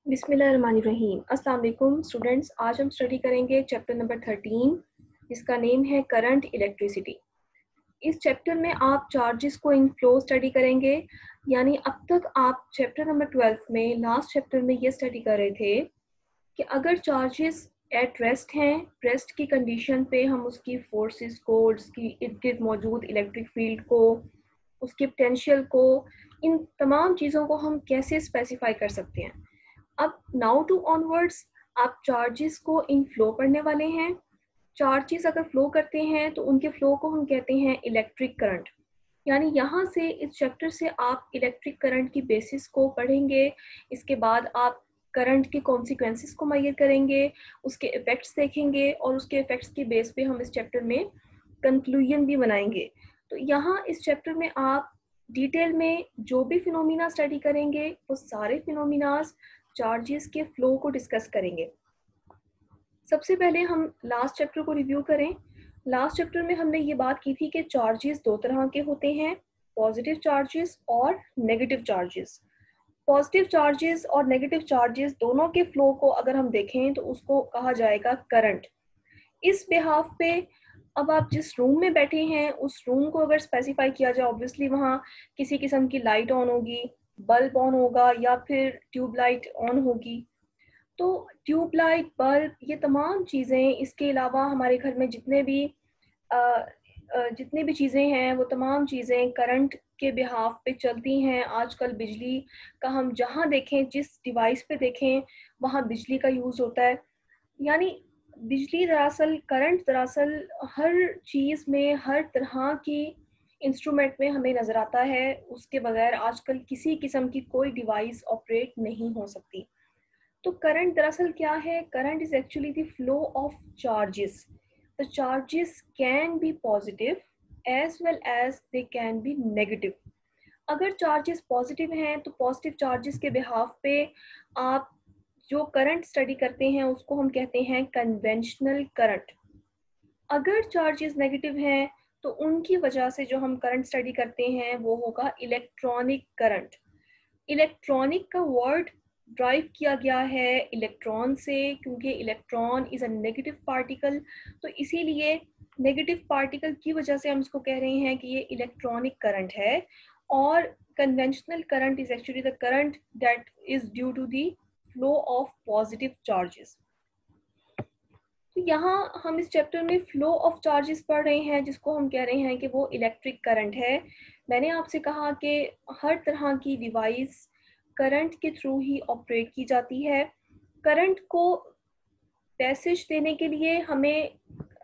बिस्मिल्लाहिर्रहमानिर्रहीम। अस्सलाम वालेकुम स्टूडेंट्स, आज हम स्टडी करेंगे चैप्टर नंबर 13 जिसका नेम है करंट इलेक्ट्रिसिटी। इस चैप्टर में आप चार्जेस को इन फ्लो स्टडी करेंगे। यानी अब तक आप चैप्टर नंबर 12 में लास्ट चैप्टर में ये स्टडी कर रहे थे कि अगर चार्जेस एट रेस्ट हैं, रेस्ट की कंडीशन पे हम उसकी फोर्सेस को, उसकी इर्द गिर्द मौजूद इलेक्ट्रिक फील्ड को, उसके पोटेंशियल को, इन तमाम चीज़ों को हम कैसे स्पेसिफाई कर सकते हैं। अब नाउ टू ऑनवर्ड्स आप चार्जेस को इन फ्लो पढ़ने वाले हैं। चार्जेस अगर फ्लो करते हैं तो उनके फ्लो को हम कहते हैं इलेक्ट्रिक करंट। यानी यहाँ से इस चैप्टर से आप इलेक्ट्रिक करंट की बेसिस को पढ़ेंगे। इसके बाद आप करंट के कॉन्सिक्वेंसेस को मेजर करेंगे, उसके इफ़ेक्ट्स देखेंगे और उसके इफ़ेक्ट्स के बेस पे हम इस चैप्टर में कंक्लूजन भी बनाएंगे। तो यहाँ इस चैप्टर में आप डिटेल में जो भी फिनोमिना स्टडी करेंगे वो सारे फिनोमिनास चार्जेस के फ्लो को डिस्कस करेंगे। सबसे पहले हम लास्ट चैप्टर को रिव्यू करें। लास्ट चैप्टर में हमने ये बात की थी कि चार्जेस दो तरह के होते हैं, पॉजिटिव चार्जेस और नेगेटिव चार्जेस। पॉजिटिव चार्जेस और नेगेटिव चार्जेस दोनों के फ्लो को अगर हम देखें तो उसको कहा जाएगा करंट। इस बिहाफ पे अब आप जिस रूम में बैठे हैं उस रूम को अगर स्पेसिफाई किया जाए, ऑब्वियसली वहाँ किसी किस्म की लाइट ऑन होगी, बल्ब ऑन होगा या फिर ट्यूबलाइट ऑन होगी। तो ट्यूबलाइट, बल्ब, ये तमाम चीज़ें, इसके अलावा हमारे घर में जितने भी चीज़ें हैं वो तमाम चीज़ें करंट के बिहाफ पे चलती हैं। आजकल बिजली का हम जहाँ देखें, जिस डिवाइस पे देखें, वहाँ बिजली का यूज़ होता है। यानी बिजली दरअसल, करंट दरअसल हर चीज़ में, हर तरह की इंस्ट्रूमेंट में हमें नज़र आता है। उसके बगैर आजकल किसी किस्म की कोई डिवाइस ऑपरेट नहीं हो सकती। तो करंट दरअसल क्या है? Current is actually the flow of charges. The charges can be positive as well as they can be negative. अगर चार्जेस पॉजिटिव हैं तो पॉजिटिव चार्जेस के बिहाफ पे आप जो करंट स्टडी करते हैं उसको हम कहते हैं कन्वेंशनल करंट। अगर चार्जेस नेगेटिव हैं तो उनकी वजह से जो हम करंट स्टडी करते हैं वो होगा इलेक्ट्रॉनिक करंट। इलेक्ट्रॉनिक का वर्ड ड्राइव किया गया है इलेक्ट्रॉन से, क्योंकि electron is a negative particle. तो इसीलिए नेगेटिव पार्टिकल की वजह से हम इसको कह रहे हैं कि ये इलेक्ट्रॉनिक करंट है। और conventional current is actually the current that is due to the flow of positive charges. तो यहाँ हम इस चैप्टर में फ्लो ऑफ चार्जेस पढ़ रहे हैं जिसको हम कह रहे हैं कि वो इलेक्ट्रिक करंट है। मैंने आपसे कहा कि हर तरह की डिवाइस करंट के थ्रू ही ऑपरेट की जाती है। करंट को पैसेज देने के लिए हमें,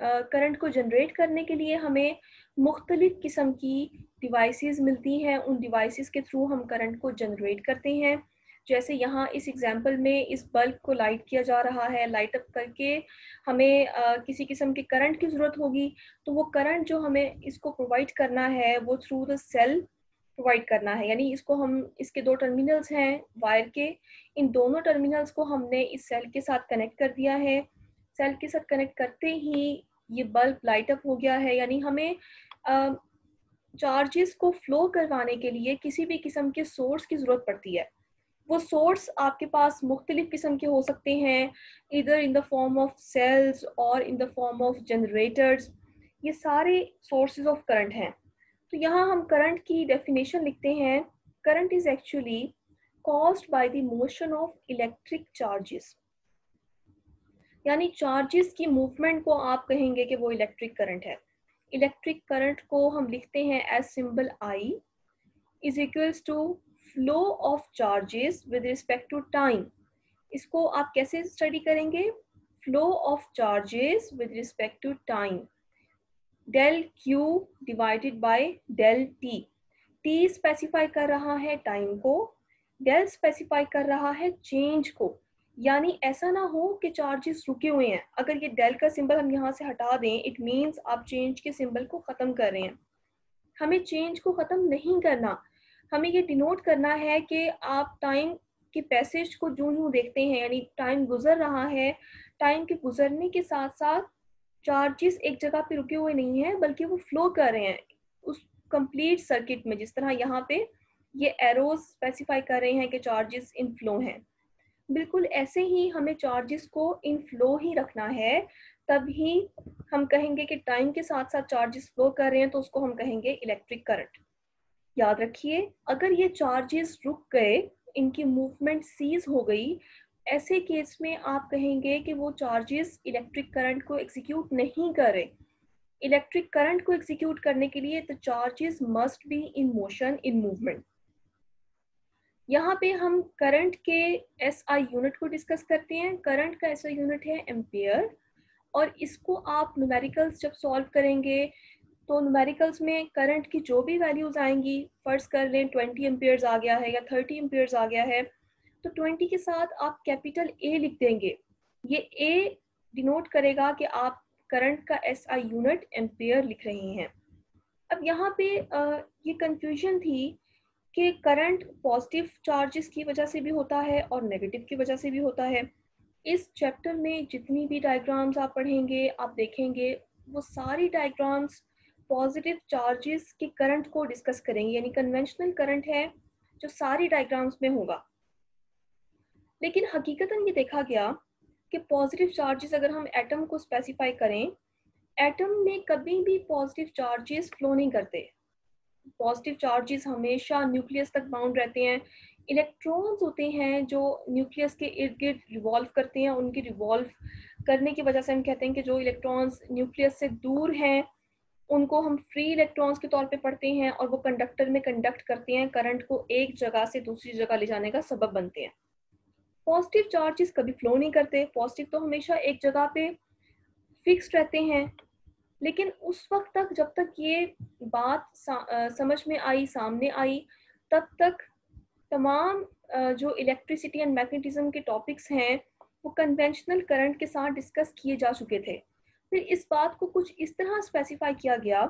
करंट को जनरेट करने के लिए हमें मुख्तलिफ किस्म की डिवाइसेस मिलती हैं। उन डिवाइसेस के थ्रू हम करंट को जनरेट करते हैं। जैसे यहाँ इस एग्जांपल में इस बल्ब को लाइट किया जा रहा है, लाइट अप करके हमें किसी किस्म के करंट की ज़रूरत होगी। तो वो करंट जो हमें इसको प्रोवाइड करना है वो थ्रू द सेल प्रोवाइड करना है। यानी इसको हम, इसके दो टर्मिनल्स हैं वायर के, इन दोनों टर्मिनल्स को हमने इस सेल के साथ कनेक्ट कर दिया है। सेल के साथ कनेक्ट करते ही ये बल्ब लाइट अप हो गया है। यानी हमें चार्जेस को फ्लो करवाने के लिए किसी भी किस्म के सोर्स की ज़रूरत पड़ती है। वो सोर्स आपके पास मुख्तलिफ किस्म के हो सकते हैं, इधर in the form of cells और in the form of generators. ये सारे सोर्सेज ऑफ करंट हैं। तो यहाँ हम करंट की डेफिनेशन लिखते हैं। Current is actually caused by the motion of electric charges. यानी चार्जेस की मूवमेंट को आप कहेंगे कि वो इलेक्ट्रिक करंट है। इलेक्ट्रिक करंट को हम लिखते हैं as symbol I is equals to flow of charges with respect to time. इसको आप कैसे स्टडी करेंगे? Flow of charges with respect to time, del Q divided by del T। T specify कर रहा है टाइम को, डेल स्पेसिफाई कर रहा है चेंज को। यानी ऐसा ना हो कि चार्जेस रुके हुए हैं। अगर ये डेल का सिंबल हम यहाँ से हटा दें, इट मीन्स आप चेंज के सिंबल को ख़त्म कर रहे हैं। हमें चेंज को ख़त्म नहीं करना, हमें ये डिनोट करना है कि आप टाइम के पैसेज को जो यूँ देखते हैं, यानी टाइम गुजर रहा है, टाइम के गुजरने के साथ साथ चार्जेस एक जगह पे रुके हुए नहीं हैं बल्कि वो फ्लो कर रहे हैं उस कंप्लीट सर्किट में। जिस तरह यहाँ पे ये एरोज स्पेसिफाई कर रहे हैं कि चार्जेस इन फ्लो हैं। बिल्कुल ऐसे ही हमें चार्जेस को इन फ्लो ही रखना है, तभी हम कहेंगे कि टाइम के साथ साथ चार्जेस फ्लो कर रहे हैं, तो उसको हम कहेंगे इलेक्ट्रिक करंट। याद रखिए, अगर ये चार्जेस रुक गए, इनकी मूवमेंट सीज हो गई, ऐसे केस में आप कहेंगे कि वो चार्जेस इलेक्ट्रिक करंट को एग्जीक्यूट नहीं कर रहे। इलेक्ट्रिक करंट को एग्जीक्यूट करने के लिए the charges must be in motion, in movement. यहाँ पे हम करंट के एसआई यूनिट को डिस्कस करते हैं। करंट का एसआई यूनिट है एम्पियर, और इसको आप न्यूमेरिकल्स जब सॉल्व करेंगे तो न्यूमेरिकल्स में करंट की जो भी वैल्यूज आएंगी, फर्ज कर लें 20 एम्पियर्स आ गया है या 30 एम्पियर्स आ गया है, तो 20 के साथ आप कैपिटल ए लिख देंगे। ये ए डिनोट करेगा कि आप करंट का एसआई यूनिट एम्पियर लिख रहे हैं। अब यहाँ पे ये कंफ्यूजन थी कि करंट पॉजिटिव चार्जेस की वजह से भी होता है और नेगेटिव की वजह से भी होता है। इस चैप्टर में जितनी भी डायग्राम्स आप पढ़ेंगे, आप देखेंगे वो सारी डायग्राम्स पॉजिटिव चार्जेस के करंट को डिस्कस करेंगे, यानी कन्वेंशनल करंट है जो सारी डायग्राम्स में होगा। लेकिन हकीकतन ये देखा गया कि पॉजिटिव चार्जेस अगर हम एटम को स्पेसिफाई करें, एटम में कभी भी पॉजिटिव चार्जेस फ्लो नहीं करते। पॉजिटिव चार्जेस हमेशा न्यूक्लियस तक बाउंड रहते हैं। इलेक्ट्रॉन्स होते हैं जो न्यूक्लियस के इर्द गिर्द रिवॉल्व करते हैं, उनकी रिवॉल्व करने की वजह से हम कहते हैं कि जो इलेक्ट्रॉन्स न्यूक्लियस से दूर हैं उनको हम फ्री इलेक्ट्रॉन्स के तौर पे पढ़ते हैं, और वो कंडक्टर में कंडक्ट करते हैं, करंट को एक जगह से दूसरी जगह ले जाने का सबब बनते हैं। पॉजिटिव चार्जेस कभी फ्लो नहीं करते, पॉजिटिव तो हमेशा एक जगह पे फिक्स्ड रहते हैं। लेकिन उस वक्त तक जब तक ये बात समझ में आई, सामने आई, तब तक तमाम जो इलेक्ट्रिसिटी एंड मैग्नेटिज्म के टॉपिक्स हैं वो कन्वेंशनल करंट के साथ डिस्कस किए जा चुके थे। फिर इस बात को कुछ इस तरह स्पेसिफाई किया गया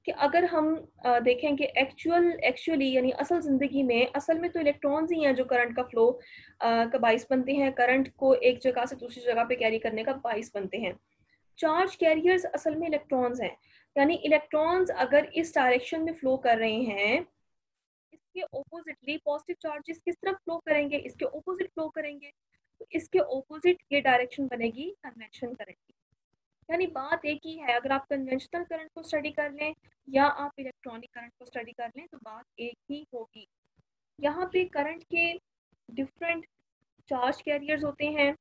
कि अगर हम देखें कि एक्चुअली यानी असल ज़िंदगी में, असल में तो इलेक्ट्रॉन्स ही हैं जो करंट का फ्लो का बाइस बनते हैं, करंट को एक जगह से दूसरी जगह पे कैरी करने का बाइस बनते हैं। चार्ज कैरियर्स असल में इलेक्ट्रॉन्स हैं, यानी इलेक्ट्रॉन्स अगर इस डायरेक्शन में फ्लो कर रहे हैं, इसके ओपोजिटली पॉजिटिव चार्जेस किस तरफ फ्लो करेंगे, इसके ओपोजिट फ्लो करेंगे, तो इसके ओपोजिट ये डायरेक्शन बनेगी कन्वेंशन करंट की। यानी बात एक ही है, अगर आप कन्वेंशनल करंट को स्टडी कर लें या आप इलेक्ट्रॉनिक करंट को स्टडी कर लें तो बात एक ही होगी। यहाँ पे करंट के डिफरेंट चार्ज कैरियर्स होते हैं।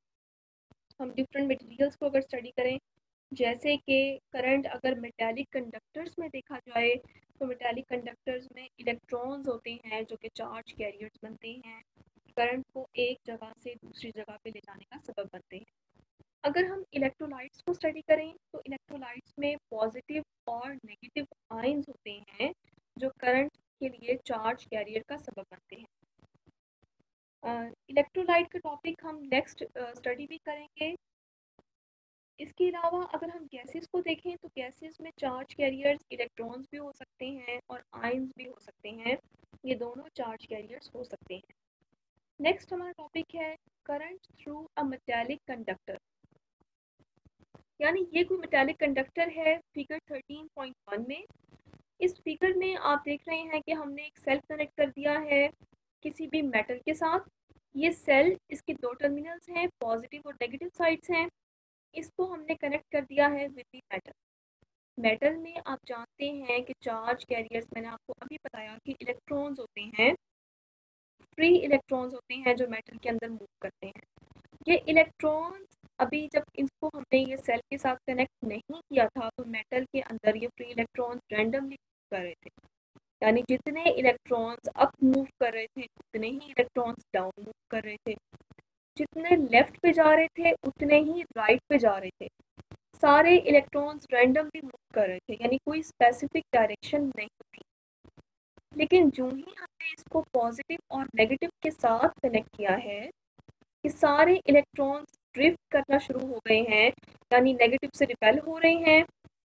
हम डिफरेंट मटेरियल्स को अगर स्टडी करें, जैसे कि करंट अगर मेटालिक कंडक्टर्स में देखा जाए, तो मेटालिक कंडक्टर्स में इलेक्ट्रॉन्स होते हैं जो कि चार्ज कैरियर्स बनते हैं, करंट को एक जगह से दूसरी जगह पे ले जाने का सबब बनते हैं। अगर हम इलेक्ट्रोलाइट्स को स्टडी करें तो इलेक्ट्रोलाइट्स में पॉजिटिव और नेगेटिव आयंस होते हैं जो करंट के लिए चार्ज कैरियर का सबब बनते हैं। इलेक्ट्रोलाइट का टॉपिक हम नेक्स्ट स्टडी भी करेंगे। इसके अलावा अगर हम गैसेस को देखें तो गैसेस में चार्ज कैरियर्स इलेक्ट्रॉन्स भी हो सकते हैं और आयंस भी हो सकते हैं, ये दोनों चार्ज कैरियर्स हो सकते हैं। नेक्स्ट हमारा टॉपिक है current through a metallic conductor, यानी ये कोई मेटालिक कंडक्टर है फिगर 13.1 में। इस फिगर में आप देख रहे हैं कि हमने एक सेल कनेक्ट कर दिया है किसी भी मेटल के साथ। ये सेल, इसके दो टर्मिनल्स हैं, पॉजिटिव और नेगेटिव साइड्स हैं। इसको हमने कनेक्ट कर दिया है विद द मेटल। मेटल में आप जानते हैं कि चार्ज कैरियर्स, मैंने आपको अभी बताया कि इलेक्ट्रॉन्स होते हैं, फ्री इलेक्ट्रॉन्स होते हैं जो मेटल के अंदर मूव करते हैं। ये इलेक्ट्रॉन्स अभी जब इसको हमने ये सेल के साथ कनेक्ट नहीं किया था तो मेटल के अंदर ये फ्री इलेक्ट्रॉन्स रैंडमली कर रहे थे, यानी जितने इलेक्ट्रॉन्स अप मूव कर रहे थे उतने ही इलेक्ट्रॉन्स डाउन मूव कर रहे थे, जितने लेफ्ट पे जा रहे थे उतने ही राइट पे जा रहे थे। सारे इलेक्ट्रॉन्स रैंडमली मूव कर रहे थे, यानी कोई स्पेसिफिक डायरेक्शन नहीं थी। लेकिन जो ही हमने इसको पॉजिटिव और नेगेटिव के साथ कनेक्ट किया है, ये सारे इलेक्ट्रॉन्स ड्रिफ्ट करना शुरू हो गए हैं, यानी नेगेटिव से रिपेल हो रहे हैं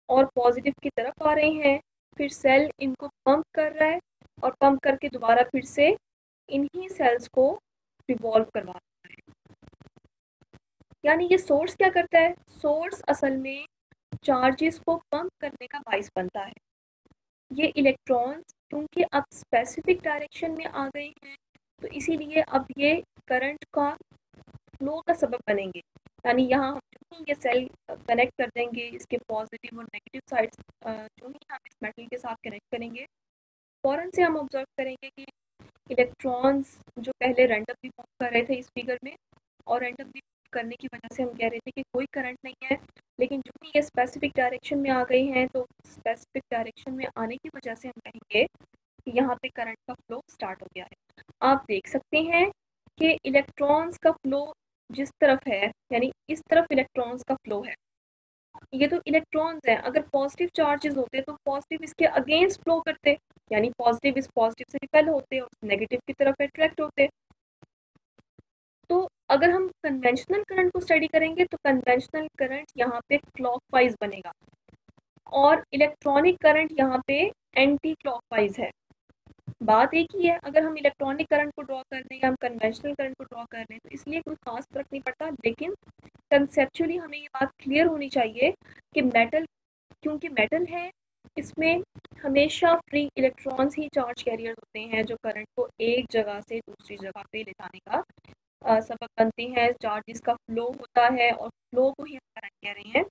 और पॉजिटिव की तरफ आ रहे हैं। फिर सेल इनको पंप कर रहा है और पंप करके दोबारा फिर से इन्हीं सेल्स को रिवॉल्व करवा रहा है। यानी ये सोर्स क्या करता है, सोर्स असल में चार्जेस को पंप करने का बाइस बनता है। ये इलेक्ट्रॉन्स क्योंकि अब स्पेसिफिक डायरेक्शन में आ गए हैं, तो इसीलिए अब ये करंट का फ्लो का सबब बनेंगे। यानी यहाँ हम जो ही ये सेल कनेक्ट कर देंगे, इसके पॉजिटिव और नेगेटिव साइड्स जो ही हम इस मेटल के साथ कनेक्ट करेंगे, फ़ौरन से हम ऑब्जर्व करेंगे कि इलेक्ट्रॉन्स जो पहले रैंडमली मूव कर रहे थे इस फिगर में, और रैंडमली करने की वजह से हम कह रहे थे कि कोई करंट नहीं है, लेकिन जो भी ये स्पेसिफिक डायरेक्शन में आ गई हैं, तो स्पेसिफिक डायरेक्शन में आने की वजह से हम कहेंगे कि यहाँ पे करंट का फ्लो स्टार्ट हो गया है। आप देख सकते हैं कि इलेक्ट्रॉन्स का फ्लो जिस तरफ है, यानी इस तरफ इलेक्ट्रॉन्स का फ्लो है, ये तो इलेक्ट्रॉन्स हैं। अगर पॉजिटिव चार्जेस होते तो पॉजिटिव इसके अगेंस्ट फ्लो करते, यानी पॉजिटिव इस पॉजिटिव से रिपेल होते और नेगेटिव की तरफ अट्रैक्ट होते। तो अगर हम कन्वेंशनल करंट को स्टडी करेंगे तो कन्वेंशनल करंट यहाँ पे क्लॉकवाइज बनेगा, और इलेक्ट्रॉनिक करंट यहाँ पे एंटी क्लॉकवाइज है। बात एक ही है, अगर हम इलेक्ट्रॉनिक करंट को ड्रॉ कर रहे हैं या हम कन्वेंशनल करंट को ड्रॉ कर रहे हैं, तो इसलिए कोई खास फर्क नहीं पड़ता। लेकिन कंसेप्चुअली हमें ये बात क्लियर होनी चाहिए कि मेटल, क्योंकि मेटल है, इसमें हमेशा फ्री इलेक्ट्रॉन्स ही चार्ज कैरियर्स होते हैं, जो करंट को एक जगह से दूसरी जगह पे ले जाने का सबब बनते हैं। चार्जेस का फ्लो होता है और फ्लो को ही हम करंट कह रहे हैं।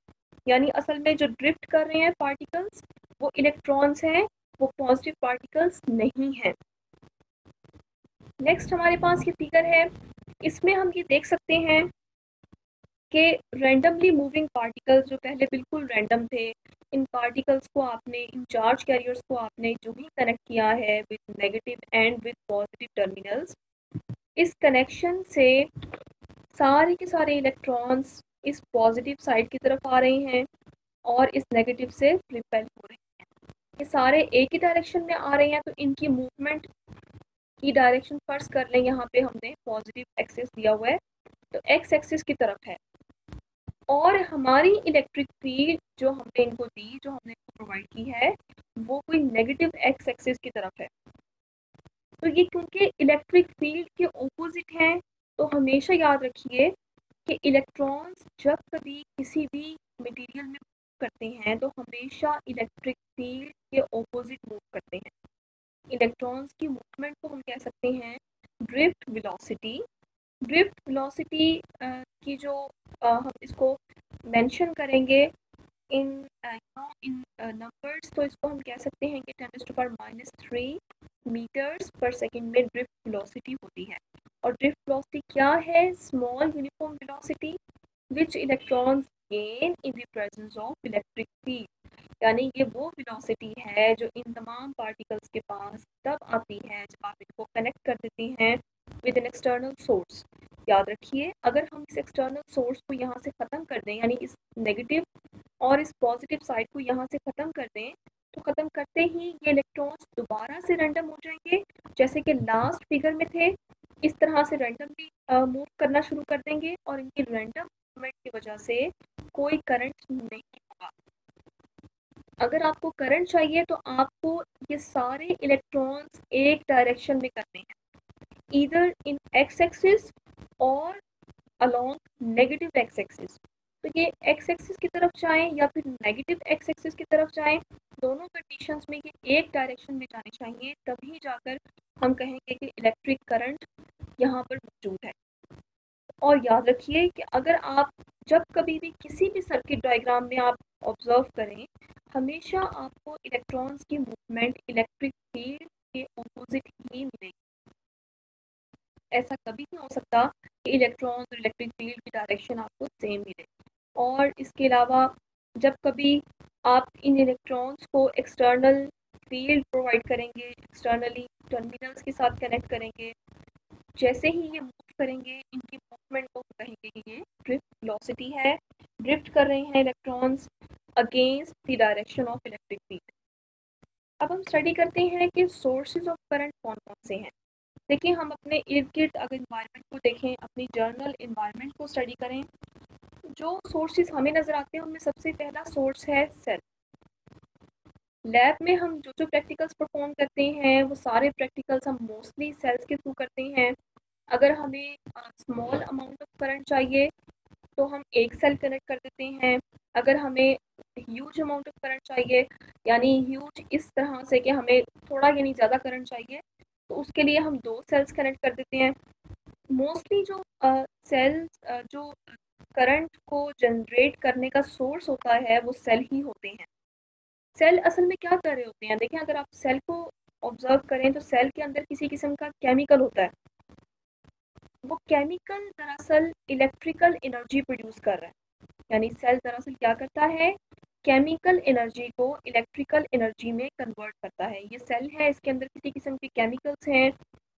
यानी असल में जो ड्रिफ्ट कर रहे हैं पार्टिकल्स, वो इलेक्ट्रॉन्स हैं, वो पॉजिटिव पार्टिकल्स नहीं हैं। नेक्स्ट हमारे पास ये फिगर है, इसमें हम ये देख सकते हैं कि रैंडमली मूविंग पार्टिकल्स जो पहले बिल्कुल रैंडम थे, इन पार्टिकल्स को आपने, इन चार्ज कैरियर्स को आपने जो भी कनेक्ट किया है with negative and with positive terminals, इस कनेक्शन से सारे के सारे इलेक्ट्रॉन्स इस पॉजिटिव साइड की तरफ आ रहे हैं और इस नेगेटिव से रिपेल हो रहे हैं। ये सारे एक ही डायरेक्शन में आ रहे हैं, तो इनकी मूवमेंट की डायरेक्शन फर्ज कर लें, यहाँ पे हमने पॉजिटिव एक्सिस दिया हुआ है, तो एक्स एक्सिस की तरफ है। और हमारी इलेक्ट्रिक फील्ड जो हमने इनको दी, जो हमने इनको प्रोवाइड की है, वो कोई नेगेटिव एक्स एक्सिस की तरफ है। तो ये क्योंकि इलेक्ट्रिक फील्ड के ऑपोजिट हैं, तो हमेशा याद रखिए कि इलेक्ट्रॉन्स जब कभी किसी भी मटेरियल में मूव करते हैं तो हमेशा इलेक्ट्रिक फील्ड के ऑपोजिट मूव करते हैं। इलेक्ट्रॉन्स की मूवमेंट को हम कह सकते हैं ड्रिफ्ट वेलोसिटी। ड्रिफ्ट वेलोसिटी की जो हम इसको मेंशन करेंगे इन इन नंबर्स, तो इसको हम कह सकते हैं कि 10⁻³ मीटर्स पर सेकंड में ड्रिफ्ट वेलोसिटी होती है। और ड्रिफ्ट वेलोसिटी क्या है? Small uniform velocity which electrons gain in the presence of electric field. यानी ये वो वेलोसिटी है जो इन तमाम पार्टिकल्स के पास तब आती है जब आप इनको कनेक्ट कर देते हैं विद एन एक्सटर्नल सोर्स। याद रखिए, अगर हम इस एक्सटर्नल सोर्स को यहाँ से ख़त्म कर दें, यानी इस नेगेटिव और इस पॉजिटिव साइड को यहाँ से ख़त्म कर दें, तो ख़त्म करते ही ये इलेक्ट्रॉन्स दोबारा से रैंडम हो जाएंगे, जैसे कि लास्ट फिगर में थे। इस तरह से रैंडमली मूव करना शुरू कर देंगे और इनकी रैंडम मूवमेंट की वजह से कोई करंट नहीं होगा। अगर आपको करंट चाहिए तो आपको ये सारे इलेक्ट्रॉन्स एक डायरेक्शन में करने हैं, ईदर इन एक्स एक्सिस और अलोंग नेगेटिव एक्स एक्सिस। तो ये एक्स एक्सिस की तरफ जाएं या फिर नेगेटिव एक्स एक्सिस की तरफ जाएं, दोनों कंडीशंस में ये एक डायरेक्शन में जाने चाहिए, तभी जाकर हम कहेंगे कि इलेक्ट्रिक करंट यहाँ पर मौजूद है। और याद रखिए कि अगर आप जब कभी भी किसी भी सर्किट डायग्राम में आप ऑब्जर्व करें, हमेशा आपको इलेक्ट्रॉन्स की मूवमेंट इलेक्ट्रिक फील्ड के ऑपोजिट ही मिलेगी। ऐसा कभी नहीं हो सकता कि इलेक्ट्रॉन्स और इलेक्ट्रिक फील्ड की डायरेक्शन आपको सेम मिले। और इसके अलावा जब कभी आप इन इलेक्ट्रॉन्स को एक्सटर्नल फील्ड प्रोवाइड करेंगे, एक्सटर्नली टर्मिनल्स के साथ कनेक्ट करेंगे, जैसे ही ये मूव करेंगे, इनकी मूवमेंट को कहेंगे कि ये ड्रिफ्ट वेलोसिटी है, ड्रिफ्ट कर रहे हैं electrons against the direction of electric field. अब हम स्टडी करते हैं कि सोर्सेज ऑफ करंट कौन कौन से हैं। देखिए, हम अपने इर्द गिर्द अगर इन्वायरमेंट को देखें, अपनी जर्नल इन्वायरमेंट को स्टडी करें, जो सोर्सेज हमें नज़र आते हैं उनमें सबसे पहला सोर्स है सेल। लैब में हम जो जो प्रैक्टिकल्स परफॉर्म करते हैं, वो सारे प्रैक्टिकल्स हम मोस्टली सेल्स के थ्रू करते हैं। अगर हमें स्मॉल अमाउंट ऑफ करंट चाहिए तो हम एक सेल कनेक्ट कर देते हैं। अगर हमें ह्यूज अमाउंट ऑफ करंट चाहिए, यानी ह्यूज इस तरह से कि हमें थोड़ा यानी ज़्यादा करंट चाहिए, तो उसके लिए हम 2 सेल्स कनेक्ट कर देते हैं। मोस्टली जो सेल्स जो करंट को जनरेट करने का सोर्स होता है वो सेल ही होते हैं। सेल असल में क्या कर रहे होते हैं, देखें अगर आप सेल को ऑब्जर्व करें तो सेल के अंदर किसी किस्म का केमिकल होता है। वो केमिकल दरअसल इलेक्ट्रिकल एनर्जी प्रोड्यूस कर रहा है। यानी सेल दरअसल क्या करता है, केमिकल एनर्जी को इलेक्ट्रिकल एनर्जी में कन्वर्ट करता है। ये सेल है, इसके अंदर किसी किस्म के केमिकल्स हैं,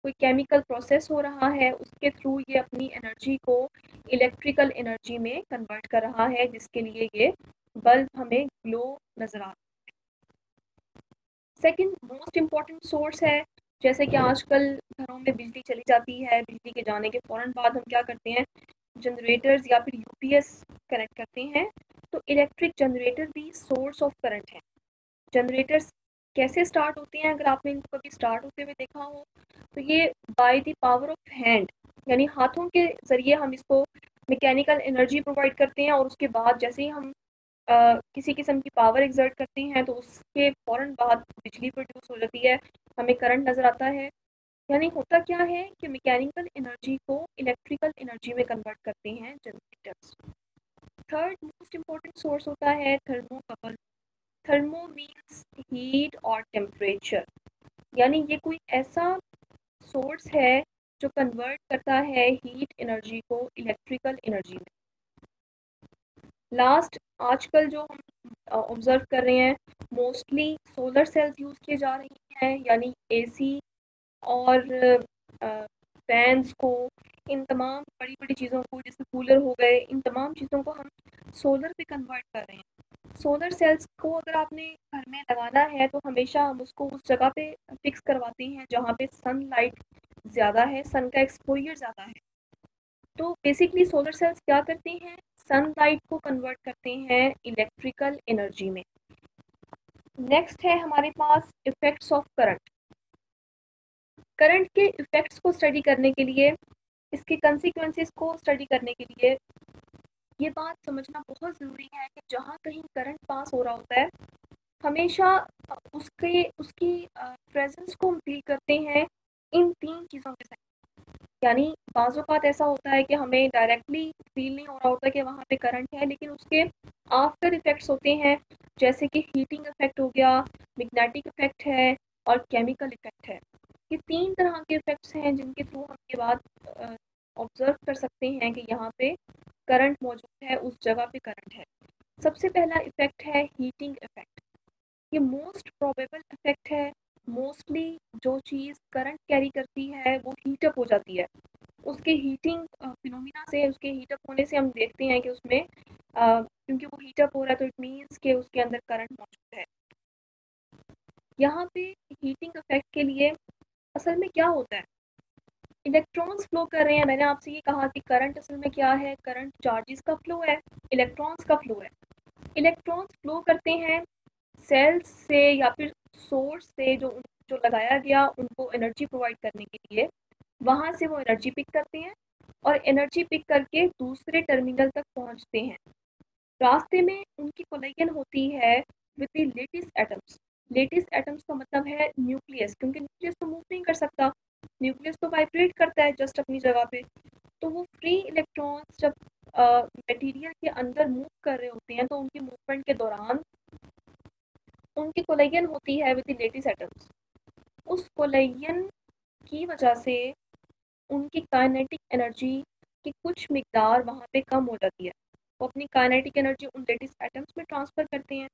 कोई केमिकल प्रोसेस हो रहा है, उसके थ्रू ये अपनी एनर्जी को इलेक्ट्रिकल एनर्जी में कन्वर्ट कर रहा है, जिसके लिए ये बल्ब हमें ग्लो नजर आता है। सेकंड मोस्ट इम्पॉर्टेंट सोर्स है, जैसे कि आजकल घरों में बिजली चली जाती है, बिजली के जाने के फ़ौरन बाद हम क्या करते हैं, जनरेटर्स या फिर यूपीएस कनेक्ट करते हैं। तो इलेक्ट्रिक जनरेटर भी सोर्स ऑफ करंट है। जनरेटर्स कैसे स्टार्ट होते हैं, अगर आपने इनको कभी स्टार्ट होते हुए देखा हो तो ये by the power of hand, यानी हाथों के ज़रिए हम इसको मैकेनिकल एनर्जी प्रोवाइड करते हैं, और उसके बाद जैसे ही हम किसी किस्म की पावर एग्जर्ट करते हैं तो उसके फ़ौरन बाद बिजली प्रोड्यूस हो जाती है, हमें करंट नज़र आता है। यानी होता क्या है कि मैकेनिकल एनर्जी को इलेक्ट्रिकल एनर्जी में कन्वर्ट करते हैं generators. Third most important source होता है थर्मोकपल। थर्मो मीन्स हीट और टेम्परेचर, यानी ये कोई ऐसा सोर्स है जो कन्वर्ट करता है हीट एनर्जी को इलेक्ट्रिकल एनर्जी में। लास्ट आजकल जो हम ऑब्जर्व कर रहे हैं, मोस्टली सोलर सेल्स यूज़ किए जा रही हैं, यानी एसी और फैंस को, इन तमाम बड़ी बड़ी चीज़ों को जैसे कूलर हो गए, इन तमाम चीज़ों को हम सोलर पे कन्वर्ट कर रहे हैं। सोलर सेल्स को अगर आपने घर में लगाना है तो हमेशा हम उसको उस जगह पे फिक्स करवाते हैं जहाँ पे सनलाइट ज़्यादा है, सन का एक्सपोजर ज़्यादा है। तो बेसिकली सोलर सेल्स क्या करते हैं, सनलाइट को कन्वर्ट करते हैं इलेक्ट्रिकल एनर्जी में। नेक्स्ट है हमारे पास इफेक्ट्स ऑफ करंट। करंट के इफेक्ट्स को स्टडी करने के लिए, इसके कंसिक्वेंसेस को स्टडी करने के लिए ये बात समझना बहुत ज़रूरी है कि जहाँ कहीं करंट पास हो रहा होता है, हमेशा उसकी प्रेजेंस को हम फील करते हैं इन तीन चीज़ों के साथ। यानी बाज़ औक़ात ऐसा होता है कि हमें डायरेक्टली फील नहीं हो रहा होता कि वहाँ पे करंट है, लेकिन उसके आफ्टर इफ़ेक्ट्स होते हैं, जैसे कि हीटिंग इफ़ेक्ट हो गया, मैग्नेटिक इफ़ेक्ट है और केमिकल इफ़ेक्ट है। ये तीन तरह के इफ़ेक्ट्स हैं जिनके थ्रू हम ये बात ऑब्ज़र्व कर सकते हैं कि यहाँ पे करंट मौजूद है, उस जगह पे करंट है। सबसे पहला इफ़ेक्ट है हीटिंग इफ़ेक्ट। ये मोस्ट प्रोबेबल इफ़ेक्ट है। मोस्टली जो चीज़ करंट कैरी करती है वो हीट अप हो जाती है। उसके हीटिंग फिनोमिना से, उसके हीट अप होने से हम देखते हैं कि उसमें क्योंकि वो हीट अप हो रहा है तो इट मीन्स कि उसके अंदर करंट मौजूद है। यहाँ पे हीटिंग इफ़ेक्ट के लिए असल में क्या होता है, इलेक्ट्रॉन्स फ्लो कर रहे हैं। मैंने आपसे ये कहा कि करंट असल में क्या है, करंट चार्जेस का फ्लो है, इलेक्ट्रॉन्स का फ्लो है। इलेक्ट्रॉन्स फ्लो करते हैं सेल्स से या फिर सोर्स से, जो लगाया गया उनको एनर्जी प्रोवाइड करने के लिए, वहाँ से वो एनर्जी पिक करते हैं और एनर्जी पिक करके दूसरे टर्मिनल तक पहुँचते हैं। रास्ते में उनकी कोलिजन होती है with the latest atoms. Latest atoms का मतलब है न्यूक्लियस, क्योंकि न्यूक्लियस तो मूव नहीं कर सकता, न्यूक्लियस तो वाइब्रेट करता है जस्ट अपनी जगह पे। तो वो फ्री इलेक्ट्रॉन्स जब मटेरियल के अंदर मूव कर रहे होते हैं तो उनकी मूवमेंट के दौरान उनकी कोलिजन होती है विद द लेटेस्ट एटम्स। उस कोलिजन की वजह से उनकी काइनेटिक एनर्जी की कुछ मिकदार वहाँ पे कम हो जाती है। वो अपनी काइनेटिक एनर्जी उन लेटेस्ट एटम्स में ट्रांसफ़र करते हैं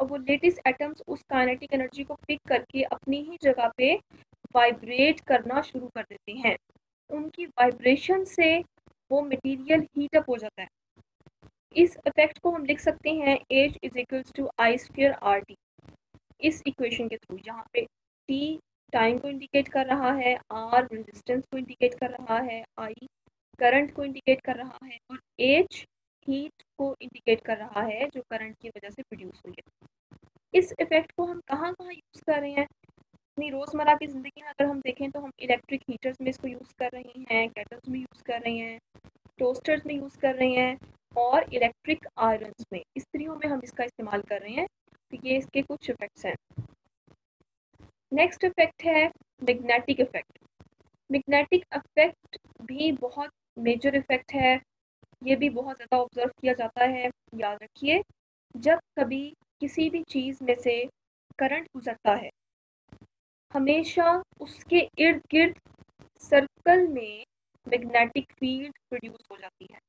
और वो लेटेस्ट एटम्स उस काइनेटिक एनर्जी को पिक करके अपनी ही जगह पे वाइब्रेट करना शुरू कर देते हैं। उनकी वाइब्रेशन से वो मटेरियल हीट अप हो जाता है। इस इफेक्ट को हम लिख सकते हैं H is equals to I square R T, इस इक्वेशन के थ्रू, जहाँ पे T टाइम को इंडिकेट कर रहा है, R रेजिस्टेंस को इंडिकेट कर रहा है, I करंट को इंडिकेट कर रहा है और H हीट को इंडिकेट कर रहा है जो करंट की वजह से प्रोड्यूस हुई है। इस इफेक्ट को हम कहाँ कहाँ यूज़ कर रहे हैं अपनी रोज़मर्रा की ज़िंदगी में? अगर हम देखें तो हम इलेक्ट्रिक हीटर्स में इसको यूज़ कर रहे हैं, केटल्स में यूज़ कर रहे हैं, टोस्टर्स में यूज़ कर रहे हैं और इलेक्ट्रिक आयरन्स में, इस्त्रियों में हम इसका इस्तेमाल कर रहे हैं। तो ये इसके कुछ इफ़ेक्ट्स हैं। नेक्स्ट इफ़ेक्ट है मैग्नेटिक इफ़ेक्ट। मैग्नेटिक इफ़ेक्ट भी बहुत मेजर इफ़ेक्ट है, ये भी बहुत ज़्यादा ऑब्ज़र्व किया जाता है। याद रखिए, जब कभी किसी भी चीज़ में से करंट गुज़रता है, हमेशा उसके इर्द-गिर्द सर्कल में मैग्नेटिक फील्ड प्रोड्यूस हो जाती है।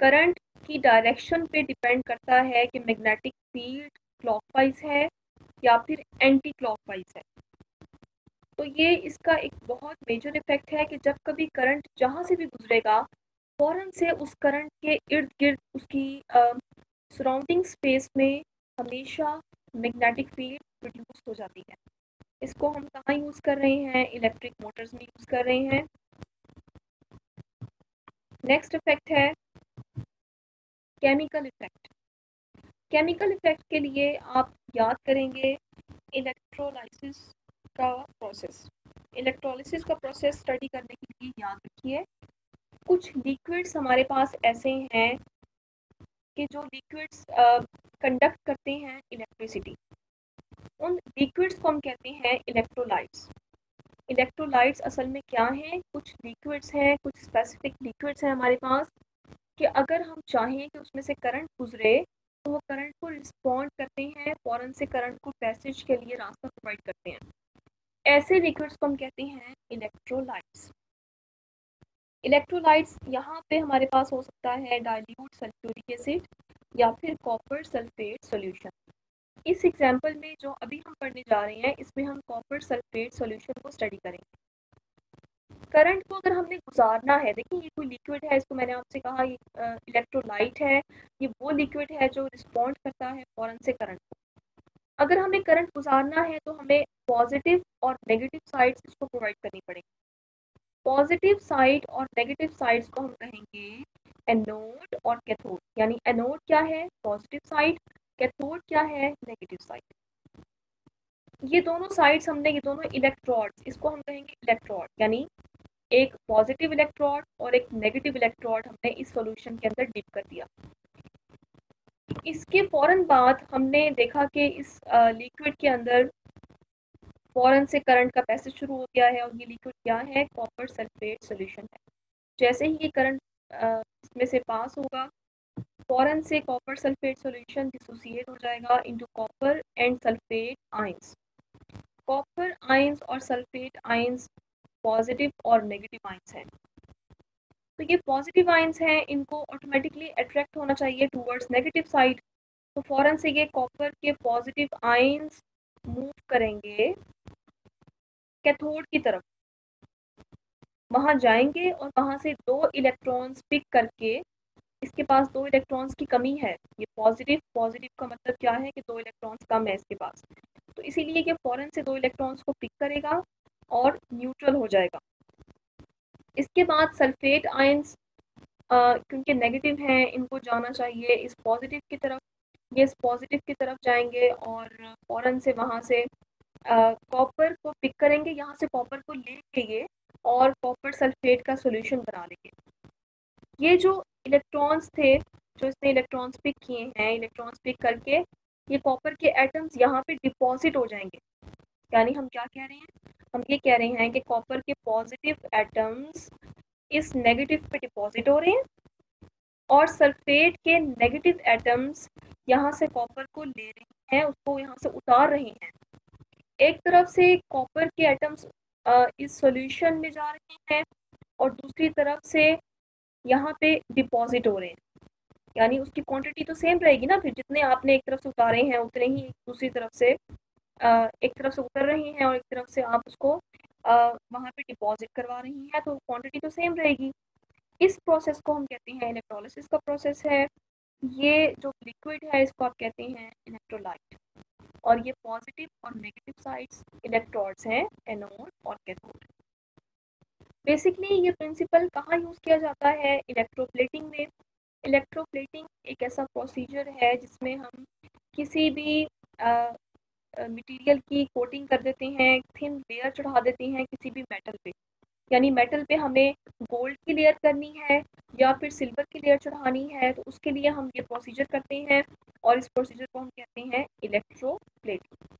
करंट की डायरेक्शन पे डिपेंड करता है कि मैग्नेटिक फील्ड क्लॉकवाइज है या फिर एंटी क्लॉकवाइज है। तो ये इसका एक बहुत मेजर इफेक्ट है कि जब कभी करंट जहाँ से भी गुजरेगा, फौरन से उस करंट के इर्द गिर्द उसकी सराउंडिंग स्पेस में हमेशा मैग्नेटिक फील्ड प्रोड्यूस हो जाती है। इसको हम कहाँ यूज़ कर रहे हैं? इलेक्ट्रिक मोटर्स में यूज़ कर रहे हैं। नेक्स्ट इफेक्ट है केमिकल इफेक्ट। केमिकल इफेक्ट के लिए आप याद करेंगे इलेक्ट्रोलाइसिस का प्रोसेस। इलेक्ट्रोलिसिस का प्रोसेस स्टडी करने के लिए याद रखिए, कुछ लिक्विड्स हमारे पास ऐसे हैं कि जो लिक्विड्स कंडक्ट करते हैं इलेक्ट्रिसिटी। उन लिक्विड्स को हम कहते हैं इलेक्ट्रोलाइट्स। इलेक्ट्रोलाइट्स असल में क्या हैं? कुछ लिक्विड्स हैं, कुछ स्पेसिफिक लिक्विड्स हैं हमारे पास कि अगर हम चाहें कि उसमें से करंट गुजरे तो वो करंट को रिस्पॉन्ड करते हैं, फ़ौरन से करंट को पैसेज के लिए रास्ता प्रोवाइड करते हैं। ऐसे लिक्विड्स को हम कहते हैं इलेक्ट्रोलाइट्स। इलेक्ट्रोलाइट्स यहाँ पे हमारे पास हो सकता है डाइल्यूट सल्फ्यूरिक एसिड या फिर कॉपर सल्फेट सॉल्यूशन। इस एग्जांपल में जो अभी हम पढ़ने जा रहे हैं, इसमें हम कॉपर सल्फेट सॉल्यूशन को स्टडी करेंगे। करंट को अगर हमने गुजारना है, देखिए ये कोई लिक्विड है, इसको मैंने आपसे कहा ये इलेक्ट्रोलाइट है, ये वो लिक्विड है जो रिस्पॉन्ड करता है फ़ौरन से करंट को। अगर हमें करंट गुजारना है तो हमें पॉजिटिव और नेगेटिव साइड्स इसको प्रोवाइड करनी पड़ेगी। पॉजिटिव साइड और नेगेटिव साइड्स को हम कहेंगे एनोड और कैथोड। यानी एनोड क्या है? Positive side. कैथोड क्या है? Negative side. ये दोनों साइड्स हमने, ये दोनों इलेक्ट्रोड्स, इसको हम कहेंगे इलेक्ट्रोड। यानी एक पॉजिटिव इलेक्ट्रोड और एक नेगेटिव इलेक्ट्रोड हमने इस सॉल्यूशन के अंदर डिप कर दिया। इसके फ़ौरन बाद हमने देखा कि इस लिक्विड के अंदर फ़ौरन से करंट का पैसेज शुरू हो गया है और ये लिक्विड क्या है? कॉपर सल्फेट सॉल्यूशन है। जैसे ही ये करंट इसमें से पास होगा, फ़ौरन से कॉपर सल्फेट सॉल्यूशन डिसोसिएट हो जाएगा into copper and sulphate ions. Copper ions और सल्फेट आयंस पॉजिटिव और नेगेटिव आयंस हैं। तो ये पॉजिटिव आयंस हैं, इनको ऑटोमेटिकली अट्रैक्ट होना चाहिए टूवर्ड्स नेगेटिव साइड। तो फ़ौरन से ये कॉपर के पॉजिटिव आयंस मूव करेंगे कैथोड की तरफ, वहाँ जाएंगे और वहाँ से 2 इलेक्ट्रॉन्स पिक करके, इसके पास 2 इलेक्ट्रॉन्स की कमी है। ये पॉजिटिव, पॉजिटिव का मतलब क्या है कि 2 इलेक्ट्रॉन्स कम है इसके पास, तो इसीलिए ये फ़ौरन से 2 इलेक्ट्रॉन्स को पिक करेगा और न्यूट्रल हो जाएगा। इसके बाद सल्फेट आयंस क्योंकि नेगेटिव हैं, इनको जाना चाहिए इस पॉजिटिव की तरफ। ये इस पॉजिटिव की तरफ जाएंगे और फ़ौरन से वहाँ से कॉपर को पिक करेंगे, यहाँ से कॉपर को लेके ये और कॉपर सल्फेट का सॉल्यूशन बना लेंगे। ये जो इलेक्ट्रॉन्स थे, जो इसने इलेक्ट्रॉन्स पिक किए हैं, इलेक्ट्रॉन्स पिक करके ये कॉपर के एटम्स यहाँ पे डिपॉजिट हो जाएंगे। यानी हम क्या कह रहे हैं? हम ये कह रहे हैं कि कॉपर के पॉजिटिव एटम्स इस नेगेटिव पे डिपॉजिट हो रहे हैं और सल्फेट के नेगेटिव एटम्स यहाँ से कॉपर को ले रहे हैं, उसको यहाँ से उतार रहे हैं। एक तरफ से कॉपर के एटम्स इस सॉल्यूशन में जा रहे हैं और दूसरी तरफ से यहाँ पे डिपॉजिट हो रहे हैं। यानी उसकी क्वांटिटी तो सेम रहेगी ना, फिर जितने आपने एक तरफ से उतारे हैं उतने ही दूसरी तरफ से एक तरफ से उतर रही हैं और एक तरफ से आप उसको वहाँ पे डिपॉजिट करवा रही हैं, तो क्वांटिटी तो सेम रहेगी। इस प्रोसेस को हम कहते हैं इलेक्ट्रोलिसिस का प्रोसेस है। ये जो लिक्विड है इसको आप कहते हैं इलेक्ट्रोलाइट, और ये पॉजिटिव और नेगेटिव साइड्स इलेक्ट्रोड्स हैं, एनोड और कैथोड। बेसिकली ये प्रिंसिपल कहाँ यूज़ किया जाता है? इलेक्ट्रोप्लेटिंग में। इलेक्ट्रोप्लेटिंग एक ऐसा प्रोसीजर है जिसमें हम किसी भी मटेरियल की कोटिंग कर देते हैं, थिन लेयर चढ़ा देते हैं किसी भी मेटल पे। यानी मेटल पे हमें गोल्ड की लेयर करनी है या फिर सिल्वर की लेयर चढ़ानी है, तो उसके लिए हम ये प्रोसीजर करते हैं और इस प्रोसीजर को हम कहते हैं इलेक्ट्रोप्लेटिंग।